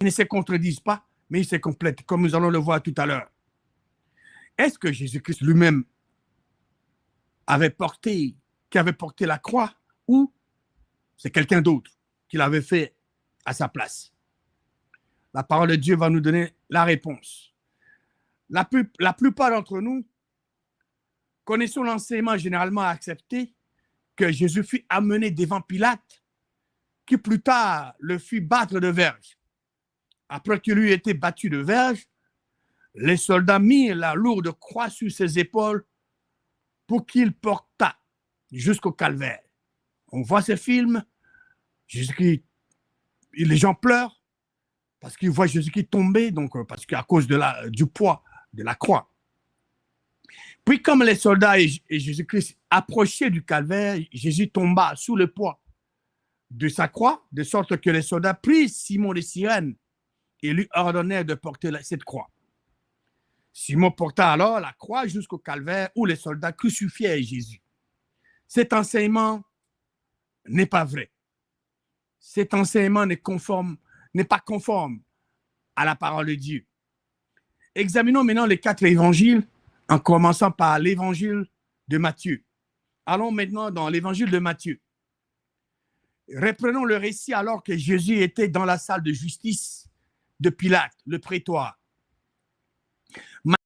ne se contredisent pas, mais ils se complètent, comme nous allons le voir tout à l'heure. Est-ce que Jésus-Christ lui-même qui avait porté la croix, ou c'est quelqu'un d'autre qui l'avait fait à sa place? La parole de Dieu va nous donner la réponse. La plupart d'entre nous connaissons l'enseignement généralement accepté que Jésus fut amené devant Pilate, qui plus tard le fit battre de verge. Après qu'il eut été battu de verge, les soldats mirent la lourde croix sur ses épaules pour qu'il portât jusqu'au calvaire. On voit ce film, les gens pleurent parce qu'ils voient Jésus-Christ tomber, donc parce qu'à cause du poids de la croix. Puis comme les soldats et Jésus-Christ approchaient du calvaire, Jésus tomba sous le poids de sa croix, de sorte que les soldats prirent Simon de Cyrène et lui ordonnèrent de porter cette croix. Simon porta alors la croix jusqu'au calvaire où les soldats crucifièrent Jésus. Cet enseignement n'est pas vrai. Cet enseignement n'est pas conforme à la parole de Dieu. Examinons maintenant les 4 évangiles, en commençant par l'évangile de Matthieu. Allons maintenant dans l'évangile de Matthieu. Reprenons le récit alors que Jésus était dans la salle de justice de Pilate, le prétoire.